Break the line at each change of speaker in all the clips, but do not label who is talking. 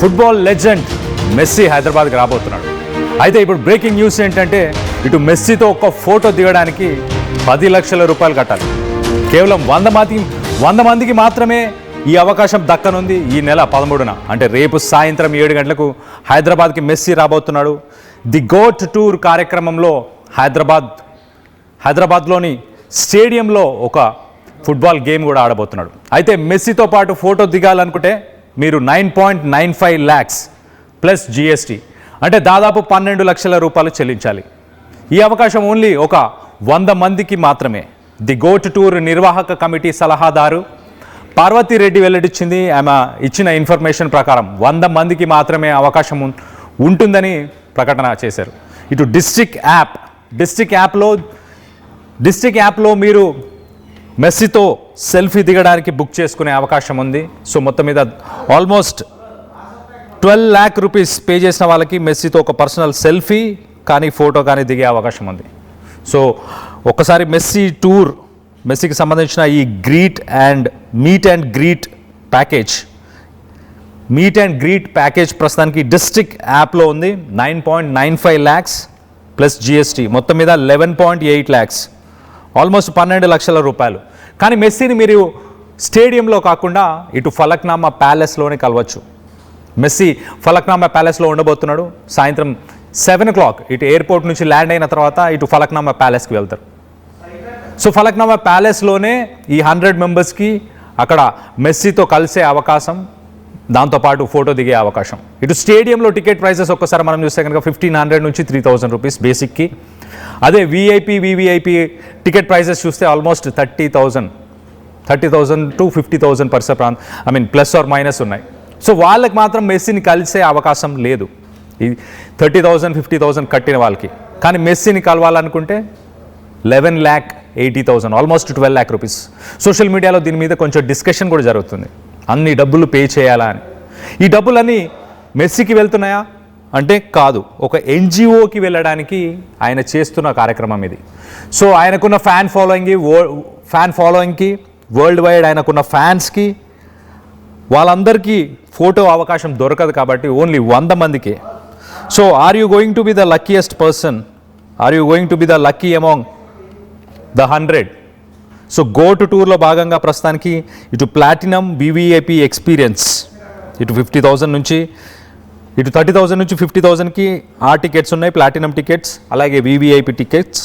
Football legend messy హైదరాబాద్కి రాబోతున్నాడు. అయితే ఇప్పుడు బ్రేకింగ్ న్యూస్ ఏంటంటే ఇటు మెస్సీతో ఒక ఫోటో దిగడానికి 10 లక్షల రూపాయలు కట్టాలి. కేవలం 100 మందికి మాత్రమే ఈ అవకాశం దక్కనుంది. ఈ నెల 13న అంటే రేపు సాయంత్రం 7 గంటలకు హైదరాబాద్కి మెస్సీ రాబోతున్నాడు. ది గోట్ టూర్ కార్యక్రమంలో హైదరాబాద్లోని స్టేడియంలో ఒక ఫుట్బాల్ గేమ్ కూడా ఆడబోతున్నాడు. అయితే మెస్సీతో పాటు ఫోటో దిగాలనుకుంటే మీరు 9.95 lakhs ప్లస్ GST అంటే దాదాపు 12 లక్షల రూపాయలు చెల్లించాలి. ఈ అవకాశం ఓన్లీ ఒక 100 మందికి మాత్రమే. ది గోట్ టూర్ నిర్వాహక కమిటీ సలహాదారు పార్వతీరెడ్డి వెల్లడించింది. ఆమె ఇచ్చిన ఇన్ఫర్మేషన్ ప్రకారం 100 మందికి మాత్రమే అవకాశం ఉంటుందని ప్రకటన చేశారు. ఇటు డిస్ట్రిక్ట్ యాప్లో మీరు మెస్సీతో సెల్ఫీ దిగడానికి బుక్ చేసుకునే అవకాశం ఉంది. సో మొత్తం మీద ఆల్మోస్ట్ 12 lakh rupees పే చేసిన వాళ్ళకి మెస్సీతో ఒక పర్సనల్ సెల్ఫీ కానీ ఫోటో కానీ దిగే అవకాశం ఉంది. సో ఒక్కసారి మెస్సీకి సంబంధించిన ఈ మీట్ అండ్ గ్రీట్ ప్యాకేజ్ ప్రస్తుతానికి డిస్ట్రిక్ట్ యాప్లో ఉంది. 9.95 lakhs ప్లస్ GST మొత్తం మీద 11.8 lakhs ఆల్మోస్ట్ 12 లక్షల రూపాయలు. కానీ మెస్సీని మీరు స్టేడియంలో కాకుండా ఇటు ఫలక్నామా ప్యాలెస్లోనే కలవచ్చు. మెస్సీ ఫలక్నామా ప్యాలెస్లో ఉండబోతున్నాడు. సాయంత్రం 7 o'clock ఇటు ఎయిర్పోర్ట్ నుంచి ల్యాండ్ అయిన తర్వాత ఇటు ఫలక్నామా ప్యాలెస్కి వెళ్తారు. సో ఫలక్నామా ప్యాలెస్లోనే ఈ 100 మెంబర్స్కి అక్కడ మెస్సీతో కలిసే అవకాశం, దాంతోపాటు ఫోటో దిగే అవకాశం. ఇటు స్టేడియంలో టికెట్ ప్రైసెస్ ఒక్కసారి మనం చూస్తే కనుక 1500 నుంచి 3000 రూపీస్ బేసిక్కి. అదే VVIP టికెట్ ప్రైసెస్ చూస్తే almost 30,000 to 50,000 plus or minus ఉన్నాయి. సో వాళ్ళకి మాత్రం మెస్సీని కలిసే అవకాశం లేదు. ఈ 30,000 50,000 కట్టిన వాళ్ళకి. కానీ మెస్సీని కలవాలనుకుంటే 11,80,000 ఆల్మోస్ట్ 12 lakh రూపీస్. సోషల్ మీడియాలో దీని మీద కొంచెం డిస్కషన్ కూడా జరుగుతుంది. అన్ని డబ్బులు పే చేయాలా అని. ఈ డబ్బులన్నీ మెస్సీకి వెళ్తున్నాయా అంటే కాదు, ఒక NGOకి వెళ్ళడానికి ఆయన చేస్తున్న కార్యక్రమం ఇది. సో ఆయనకున్న ఫ్యాన్ ఫాలోయింగ్కి వరల్డ్ వైడ్ ఆయనకున్న ఫ్యాన్స్కి వాళ్ళందరికీ ఫోటో అవకాశం దొరకదు కాబట్టి ఓన్లీ 100 మందికే. So are you going to be the luckiest person? Are you going to be the lucky among the 100? So GOAT టూర్లో భాగంగా ప్రస్తుతానికి ఇటు ప్లాటినం VVIP ఎక్స్పీరియన్స్ ఇటు 50,000 నుంచి ఇటు 30,000 నుంచి 50,000కి ఆ టికెట్స్ ఉన్నాయి, ప్లాటినం టికెట్స్, అలాగే VVIP టికెట్స్.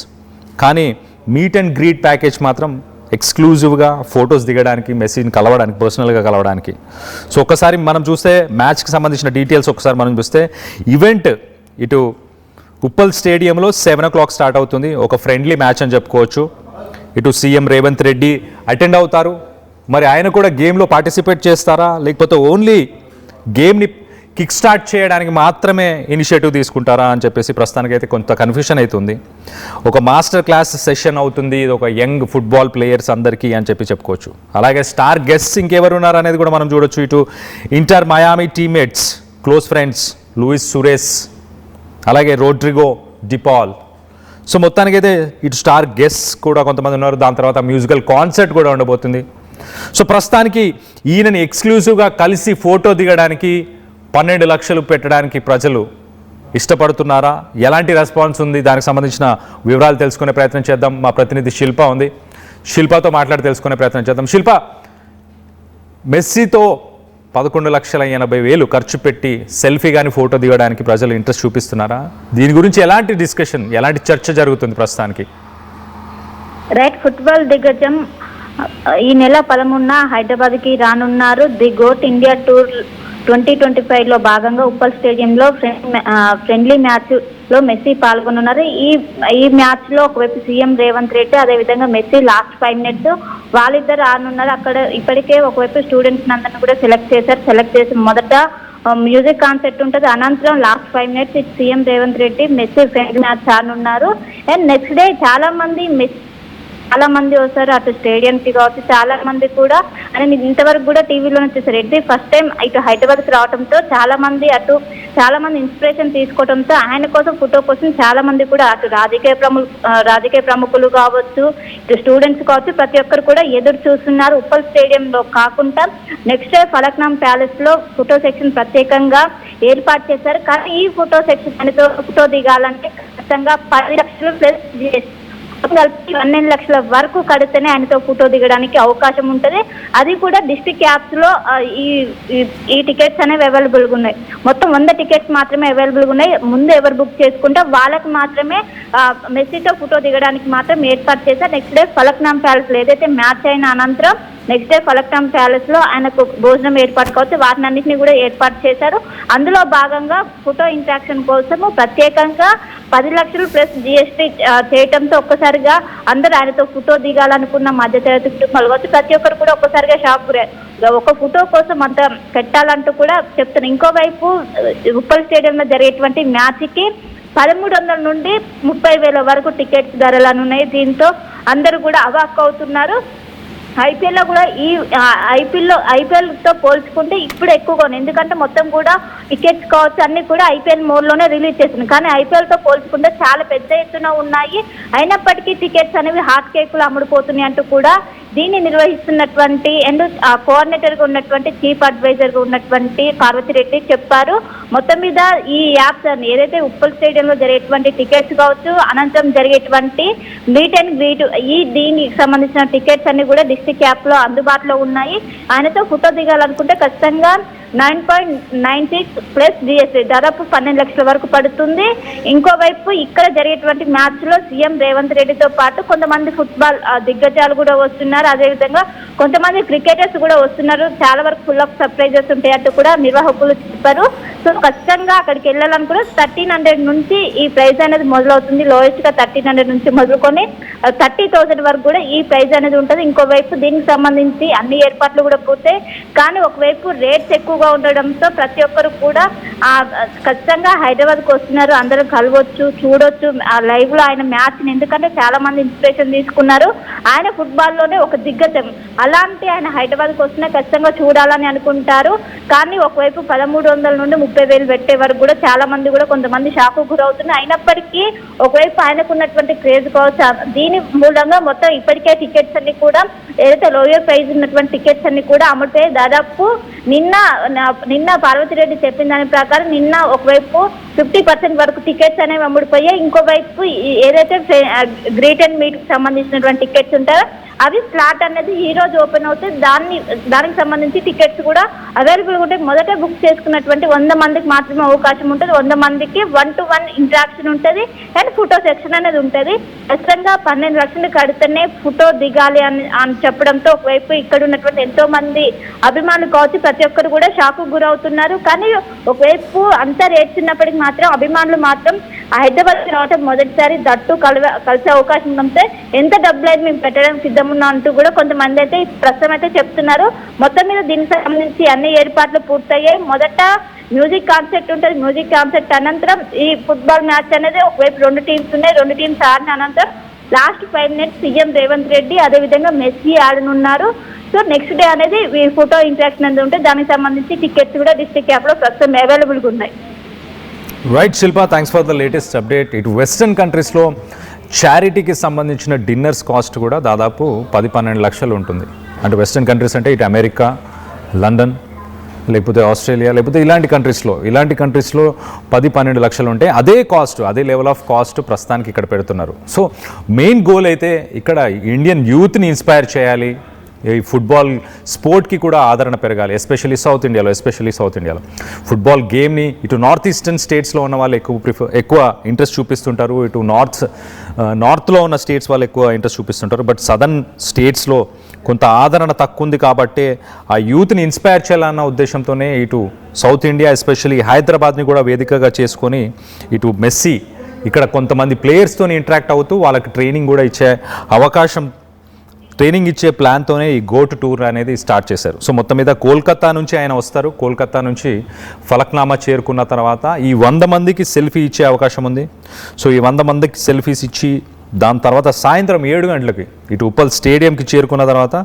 కానీ మీట్ అండ్ గ్రీట్ ప్యాకేజ్ మాత్రం ఎక్స్క్లూజివ్గా ఫొటోస్ దిగడానికి, మెస్సీని కలవడానికి, పర్సనల్గా కలవడానికి. సో ఒక్కసారి మనం చూస్తే మ్యాచ్కి సంబంధించిన డీటెయిల్స్ ఒకసారి మనం చూస్తే ఈవెంట్ ఇటు ఉప్పల్ స్టేడియంలో 7 o'clock స్టార్ట్ అవుతుంది. ఒక ఫ్రెండ్లీ మ్యాచ్ అని చెప్పుకోవచ్చు. ఇటు సీఎం రేవంత్ రెడ్డి అటెండ్ అవుతారు. మరి ఆయన కూడా గేమ్లో పార్టిసిపేట్ చేస్తారా, లేకపోతే ఓన్లీ గేమ్ని కిక్ స్టార్ట్ చేయడానికి మాత్రమే ఇనిషియేటివ్ తీసుకుంటారా అని చెప్పేసి ప్రస్తుతానికైతే కొంత కన్ఫ్యూషన్ అవుతుంది. ఒక మాస్టర్ క్లాస్ సెషన్ అవుతుంది ఇది ఒక యంగ్ ఫుట్బాల్ ప్లేయర్స్ అందరికీ అని చెప్పుకోవచ్చు. అలాగే స్టార్ గెస్ట్స్ ఇంకెవరు ఉన్నారు అనేది కూడా మనం చూడొచ్చు. ఇటు Inter Miami teammates, close friends Luis Suarez, అలాగే రోడ్రిగో డిపాల్. సో మొత్తానికైతే ఇటు స్టార్ గెస్ట్స్ కూడా కొంతమంది ఉన్నారు. దాని తర్వాత మ్యూజికల్ కాన్సర్ట్ కూడా ఉండబోతుంది. సో ప్రస్తుతానికి ఈయనని ఎక్స్క్లూజివ్గా కలిసి ఫోటో దిగడానికి 12 లక్షలు పెట్టడానికి ప్రజలు ఇష్టపడుతున్నారా? ఎలాంటి రెస్పాన్స్ ఉంది? దానికి సంబంధించిన వివరాలు తెలుసుకునే ప్రయత్నం చేద్దాం. మా ప్రతినిధి శిల్ప ఉంది, శిల్పతో మాట్లాడి తెలుసుకునే ప్రయత్నం చేద్దాం. శిల్ప, మెస్సీతో 11,80,000 ఖర్చు పెట్టి సెల్ఫీ కానీ ఫోటో దిగడానికి ప్రజలు ఇంట్రెస్ట్ చూపిస్తున్నారా? దీని గురించి ఎలాంటి డిస్కషన్, ఎలాంటి చర్చ జరుగుతుంది ప్రస్తుతానికి?
రైట్, ఫుట్బాల్ దిగ్గజం ఈ నెల 13న హైదరాబాద్కి రానున్నారు. ది గోట్ ఇండియా టూర్ 2025లో భాగంగా ఉప్పల్ స్టేడియంలో ఫ్రెండ్లీ మ్యాచ్లో మెస్సీ పాల్గొనున్నారు. ఈ మ్యాచ్లో ఒకవైపు సీఎం రేవంత్ రెడ్డి, అదేవిధంగా మెస్సీ లాస్ట్ 5 minutes వాళ్ళిద్దరు ఆడున్నారు. అక్కడ ఇప్పటికే ఒకవైపు స్టూడెంట్స్ అందరినీ కూడా సెలెక్ట్ చేసి మొదట మ్యూజిక్ కాన్సర్ట్ ఉంటుంది. అనంతరం last 5 minutes CM Revanth Reddy Messi friendly match ఆడనున్నారు. అండ్ నెక్స్ట్ డే చాలా మంది వస్తారు అటు స్టేడియంకి కావచ్చు. చాలా మంది కూడా ఇంతవరకు కూడా టీవీలోనే చూసారు. ఫస్ట్ టైం ఇటు హైదరాబాద్కి రావడంతో చాలా మంది అటు చాలా మంది ఇన్స్పిరేషన్ తీసుకోవడంతో ఆయన కోసం ఫోటో కోసం చాలా మంది కూడా అటు రాజకీయ ప్రముఖులు కావచ్చు, ఇటు స్టూడెంట్స్ కావచ్చు, ప్రతి ఒక్కరు కూడా ఎదురు చూస్తున్నారు. ఉప్పల్ స్టేడియంలో కాకుండా నెక్స్ట్ డే ఫలక్నామా ప్యాలెస్ లో ఫోటో సెక్షన్ ప్రత్యేకంగా ఏర్పాటు చేశారు. కానీ ఈ ఫోటో సెక్షన్ ఆయనతో ఫోటో దిగాలంటే ఖచ్చితంగా 10 లక్షలు ప్లస్ GST కలిపి 12 లక్షల వరకు కడితేనే ఆయనతో ఫోటో దిగడానికి అవకాశం ఉంటుంది. అది కూడా డిస్ట్రిక్ట్ యాప్స్ లో ఈ టికెట్స్ అనేవి అవైలబుల్గా ఉన్నాయి. మొత్తం 100 టికెట్స్ మాత్రమే అవైలబుల్గా ఉన్నాయి. ముందు ఎవరు బుక్ చేసుకుంటే వాళ్ళకి మాత్రమే మెస్సీతో ఫోటో దిగడానికి మాత్రం ఏర్పాటు చేశారు. నెక్స్ట్ డే ఫలక్నామా ప్యాలెస్ లో ఏదైతే మ్యాచ్ అయిన అనంతరం నెక్స్ట్ డే ఫలక్నామా ప్యాలెస్ లో ఆయనకు భోజనం ఏర్పాటు కావచ్చు, వాటిని అన్నింటినీ కూడా ఏర్పాటు చేశారు. అందులో భాగంగా ఫోటో ఇంట్రాక్షన్ కోసము ప్రత్యేకంగా 10 లక్షలు ప్లస్ GST చేయటంతో ఒక్కసారిగా అందరూ ఆయనతో ఫోటో దిగాలనుకున్న మధ్యతరగతి కుటుంబాలు కావచ్చు, ప్రతి ఒక్కరు కూడా ఒక్కసారిగా షాక్ గురయ్యారు. ఒక ఫోటో కోసం అంత పెట్టాలంటూ కూడా చెప్తున్నారు. ఇంకోవైపు ఉప్పల్ స్టేడియంలో జరిగేటువంటి మ్యాచ్కి 1300 నుండి 30,000 వరకు టికెట్స్ ధరలు ఉన్నాయి. దీంతో అందరూ కూడా అవాక్ అవుతున్నారు. IPL లో కూడా ఈ IPL తో పోల్చుకుంటే ఇప్పుడు ఎక్కువగా ఉంది. ఎందుకంటే మొత్తం కూడా టికెట్స్ కావచ్చు అన్ని కూడా IPL మోడ్లోనే రిలీజ్ చేస్తుంది. కానీ IPL తో పోల్చుకుంటే చాలా పెద్ద ఎత్తున ఉన్నాయి. అయినప్పటికీ టికెట్స్ అనేవి హాట్ కేకులు అమ్ముడుపోతున్నాయి అంటూ కూడా దీన్ని నిర్వహిస్తున్నటువంటి అండ్ కోఆర్డినేటర్గా ఉన్నటువంటి చీఫ్ అడ్వైజర్గా ఉన్నటువంటి పార్వతిరెడ్డి చెప్పారు. మొత్తం మీద ఈ యాప్స్ అని ఏదైతే ఉప్పల్ స్టేడియంలో జరిగేటువంటి టికెట్స్ కావచ్చు, అనంతరం జరిగేటువంటి మీట్ అండ్ గ్రీట్ దీనికి సంబంధించిన టికెట్స్ అన్ని కూడా డిస్ట్రిక్ట్ యాప్లో అందుబాటులో ఉన్నాయి. ఆయనతో ఫోటో దిగాలనుకుంటే ఖచ్చితంగా 9.96 ప్లస్ GST దాదాపు 12 లక్షల వరకు పడుతుంది. ఇంకోవైపు ఇక్కడ జరిగేటువంటి మ్యాచ్ లో సీఎం రేవంత్ రెడ్డితో పాటు కొంతమంది ఫుట్బాల్ దిగ్గజాలు కూడా వస్తున్నారు. అదేవిధంగా కొంతమంది క్రికెటర్స్ కూడా వస్తున్నారు. చాలా వరకు ఫుల్ ఆఫ్ సర్ప్రైజెస్ ఉంటాయంటూ కూడా నిర్వాహకులు చెప్పారు. సో ఖచ్చితంగా అక్కడికి వెళ్ళాలనుకున్న 1300 నుంచి ఈ ప్రైజ్ అనేది మొదలవుతుంది. లోయెస్ట్ గా 1300 నుంచి మొదలుకొని 30,000 వరకు కూడా ఈ ప్రైజ్ అనేది ఉంటుంది. ఇంకోవైపు దీనికి సంబంధించి అన్ని ఏర్పాట్లు కూడా పూర్తయి, కానీ ఒకవైపు రేట్స్ ఎక్కువగా ఉండడంతో ప్రతి ఒక్కరు కూడా ఖచ్చితంగా హైదరాబాద్కి వస్తున్నారు. అందరూ కలవచ్చు, చూడొచ్చు ఆ లైవ్ లో ఆయన మ్యాచ్. ఎందుకంటే చాలా మంది ఇన్స్పిరేషన్ తీసుకున్నారు. ఆయన ఫుట్బాల్లోనే ఒక దిగ్గజం. అలాంటి ఆయన హైదరాబాద్కి వస్తున్నా ఖచ్చితంగా చూడాలని అనుకుంటారు. కానీ ఒకవైపు 1300 నుండి 30,000 పెట్టే వరకు కూడా చాలా మంది కూడా కొంతమంది షాకు గురవుతున్నారు. అయినప్పటికీ ఒకవైపు ఆయనకున్నటువంటి క్రేజ్ కావచ్చు, దీని మూలంగా మొత్తం ఇప్పటికే టికెట్స్ అన్ని కూడా ఏదైతే లోయర్ ప్రైజ్ ఉన్నటువంటి టికెట్స్ అన్ని కూడా అమ్ముతాయి. దాదాపు నిన్న పార్వతిరెడ్డి చెప్పిన దాని ప్రకారం నిన్న ఒకవైపు 50% వరకు టికెట్స్ అనేవి అమ్ముడిపోయాయి. ఇంకోవైపు ఏదైతే గ్రీట్ అండ్ మీట్ కి సంబంధించినటువంటి టికెట్స్ ఉంటాయో అవి స్లాట్ అనేది ఈ రోజు ఓపెన్ అవుతాయి. దానికి సంబంధించి టికెట్స్ కూడా అవైలబుల్ ఉంటాయి. మొదట బుక్ చేసుకున్నటువంటి 100 మందికి మాత్రమే అవకాశం ఉంటుంది. 100 మందికి 1-to-1 ఇంటరాక్షన్ ఉంటుంది అండ్ ఫోటో సెక్షన్ అనేది ఉంటుంది. ఖచ్చితంగా 12 లక్షలు కడితేనే ఫోటో దిగాలి అని చెప్పడంతో ఒకవైపు ఇక్కడ ఉన్నటువంటి ఎంతో మంది అభిమానులు కావచ్చు, ప్రతి ఒక్కరు కూడా షాకు గురవుతున్నారు. కానీ ఒకవైపు అంతా రేట్స్ ఉన్నప్పటికీ మాత్రం అభిమానులు మాత్రం హైదరాబాద్ రావటం మొదటిసారి దట్టు కలిసే అవకాశం ఉంటే ఎంత డబ్బులైతే మేము పెట్టడానికి సిద్ధమున్నా అంటూ కూడా కొంతమంది అయితే ప్రస్తుతం అయితే చెప్తున్నారు. మొత్తం మీద దీనికి సంబంధించి అన్ని ఏర్పాట్లు పూర్తయ్యాయి. మొదట మ్యూజిక్ కాన్సెప్ట్ ఉంటుంది. మ్యూజిక్ కాన్సెప్ట్ అనంతరం ఈ ఫుట్బాల్ మ్యాచ్ అనేది ఒకవైపు 2 టీమ్స్ ఉన్నాయి. 2 టీమ్స్ ఆడిన అనంతరం last 5 minutes CM Revanth Reddy అదేవిధంగా మెస్సీ ఆడనున్నారు. సో నెక్స్ట్ డే అనేది ఈ ఫోటో ఇంటరాక్షన్ అనేది ఉంటే దానికి సంబంధించి టికెట్స్ కూడా డిస్ట్రిక్ట్ యాప్ లో ప్రస్తుతం అవైలబుల్గా ఉన్నాయి.
Right Shilpa, thanks for the latest update. ఇటు వెస్టర్న్ కంట్రీస్లో చారిటీకి సంబంధించిన డిన్నర్స్ కాస్ట్ కూడా దాదాపు 10-12 లక్షలు ఉంటుంది. అంటే వెస్టర్న్ కంట్రీస్ అంటే ఇటు అమెరికా, లండన్, లేకపోతే ఆస్ట్రేలియా, లేకపోతే ఇలాంటి కంట్రీస్లో 10-12 లక్షలు ఉంటాయి. అదే కాస్ట్, అదే లెవెల్ ఆఫ్ కాస్ట్ ప్రస్తుతానికి ఇక్కడ పెడుతున్నారు. సో మెయిన్ గోల్ అయితే ఇక్కడ ఇండియన్ యూత్ని ఇన్స్పైర్ చేయాలి, ఈ ఫుట్బాల్ స్పోర్ట్కి కూడా ఆదరణ పెరగాలి. ఎస్పెషల్లీ సౌత్ ఇండియాలో ఫుట్బాల్ గేమ్ని ఇటు నార్త్ ఈస్టర్న్ స్టేట్స్లో ఉన్న వాళ్ళు ఎక్కువ ఇంట్రెస్ట్ చూపిస్తుంటారు. ఇటు నార్త్లో ఉన్న స్టేట్స్ వాళ్ళు ఎక్కువ ఇంట్రెస్ట్ చూపిస్తుంటారు. బట్ సదర్న్ స్టేట్స్లో కొంత ఆదరణ తక్కువ ఉంది కాబట్టి ఆ యూత్ని ఇన్స్పైర్ చేయాలన్న ఉద్దేశంతోనే ఇటు సౌత్ ఇండియా ఎస్పెషల్లీ హైదరాబాద్ని కూడా వేదికగా చేసుకొని ఇటు మెస్సీ ఇక్కడ కొంతమంది ప్లేయర్స్తో ఇంటరాక్ట్ అవుతూ వాళ్ళకి ట్రైనింగ్ కూడా ట్రైనింగ్ ఇచ్చే ప్లాన్తోనే ఈ గోట్ టూర్ అనేది స్టార్ట్ చేశారు. సో మొత్తం మీద కోల్కతా నుంచి ఆయన వస్తారు. కోల్కతా నుంచి ఫలక్నామా చేరుకున్న తర్వాత ఈ 100 మందికి సెల్ఫీ ఇచ్చే అవకాశం ఉంది. సో ఈ 100 మందికి సెల్ఫీస్ ఇచ్చి దాని తర్వాత సాయంత్రం 7 గంటలకి ఇటు ఉప్పల్ స్టేడియంకి చేరుకున్న తర్వాత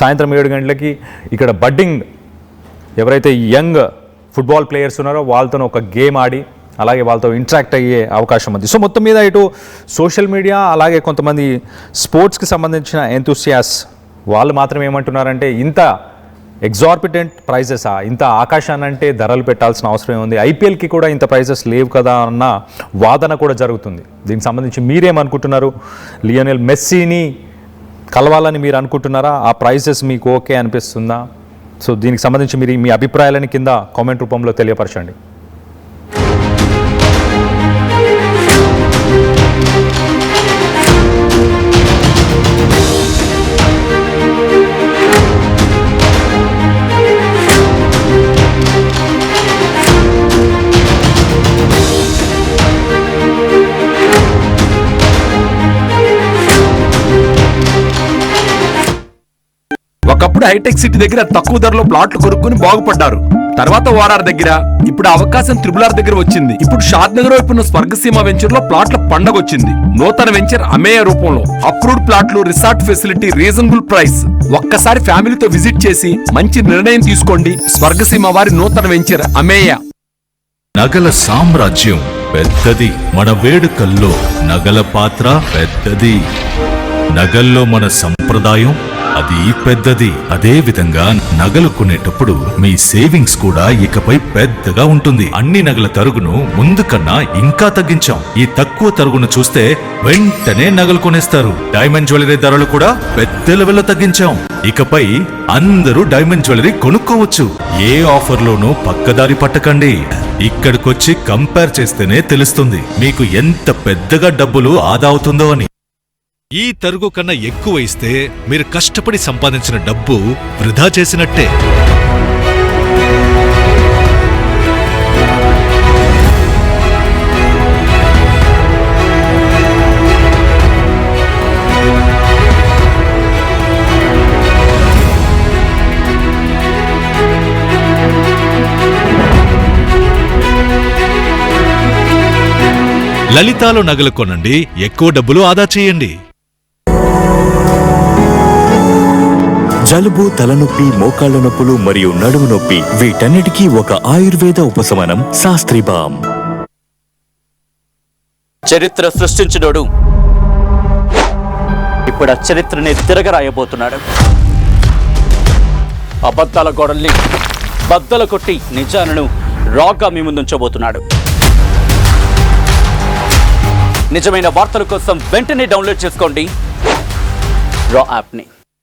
సాయంత్రం 7 గంటలకి ఇక్కడ బడ్డింగ్ ఎవరైతే యంగ్ ఫుట్బాల్ ప్లేయర్స్ ఉన్నారో వాళ్ళతో ఒక గేమ్ ఆడి అలాగే వాళ్ళతో ఇంటరాక్ట్ అయ్యే అవకాశం ఉంది. సో మొత్తం మీద ఇటు సోషల్ మీడియా అలాగే కొంతమంది స్పోర్ట్స్కి సంబంధించిన ఎంతూసియాస్ వాళ్ళు మాత్రం ఏమంటున్నారంటే ఇంత ఎగ్జార్బిటెంట్ ప్రైజెసా, ఇంత ఆకాశాన్ని అంటే ధరలు పెట్టాల్సిన అవసరం ఉంది, ఐపీఎల్కి కూడా ఇంత ప్రైజెస్ లేవు కదా అన్న వాదన కూడా జరుగుతుంది. దీనికి సంబంధించి మీరేమనుకుంటున్నారు? లియోనెల్ మెస్సీని కలవాలని మీరు అనుకుంటున్నారా? ఆ ప్రైజెస్ మీకు ఓకే అనిపిస్తుందా? సో దీనికి సంబంధించి మీరు మీ అభిప్రాయాలని కింద కామెంట్ రూపంలో తెలియపరచండి.
ఒకప్పుడు హైటెక్ సిటీ దగ్గర తక్కువ ధరలో ప్లాట్లు కొనుక్కుని బాగుపడ్డారు. తర్వాత ఓఆర్ఆర్ దగ్గర, ఇప్పుడు అవకాశం త్రిబుల్ ఆర్ దగ్గర వచ్చింది. ఇప్పుడు షాద్ నగర్ వైపు ఉన్న స్వర్గసీమ వెంచర్ లో ప్లాట్ల పండగ వచ్చింది. నూతన వెంచర్ అమేయ రూపంలో అప్రూవ్డ్ ప్లాట్లు, రిసార్ట్ ఫెసిలిటీ, రీజనబుల్ ప్రైస్. ఒక్కసారి ఫ్యామిలీతో విజిట్ చేసి మంచి నిర్ణయం తీసుకోండి. స్వర్గసీమ వారి నూతన వెంచర్ అమేయ.
నగల సామ్రాజ్యం పెద్దది, మన వేడుకల్లో నగల పాత్ర పెద్దది. నగల్లో మన సంప్రదాయం అది పెద్దది. అదే విధంగా నగలు కొనేటప్పుడు మీ సేవింగ్స్ కూడా ఇకపై పెద్దగా ఉంటుంది. అన్ని నగల తరుగును ముందు కన్నా ఇంకా తగ్గించాం. ఈ తక్కువ తరుగును చూస్తే వెంటనే నగలు కొనేస్తారు. డైమండ్ జ్యువెలరీ ధరలు కూడా పెద్ద లెవెల్లో తగ్గించాం. ఇకపై అందరూ డైమండ్ జ్యువెలరీ కొనుక్కోవచ్చు. ఏ ఆఫర్లోనూ పక్కదారి పట్టకండి. ఇక్కడికొచ్చి కంపేర్ చేస్తేనే తెలుస్తుంది మీకు ఎంత పెద్దగా డబ్బులు ఆదా అవుతుందో అని. ఈ తరుగు కన్నా ఎక్కువ ఇస్తే మీరు కష్టపడి సంపాదించిన డబ్బు వృధా చేసినట్టే. లలితాలో నగలు కొనండి, ఎక్కువ డబ్బులు ఆదా చేయండి.
జలుబు, తలనొప్పి, మోకాళ్ల నొప్పులు మరియు నడుము నొప్పి వీటన్నిటికీ ఒక ఆయుర్వేద ఉపశమనం శాస్త్రీ బామ్.
చరిత్ర సృష్టించినోడు ఇప్పుడు ఆ చరిత్రని తిరగరాయబోతున్నాడు. అబద్ధాల గోడల్ని బద్దలు కొట్టి నిజాలను రాగా మీ ముందుంచబోతున్నాడు. నిజమైన వార్తల కోసం వెంటనే డౌన్లోడ్ చేసుకోండి రా యాప్ని.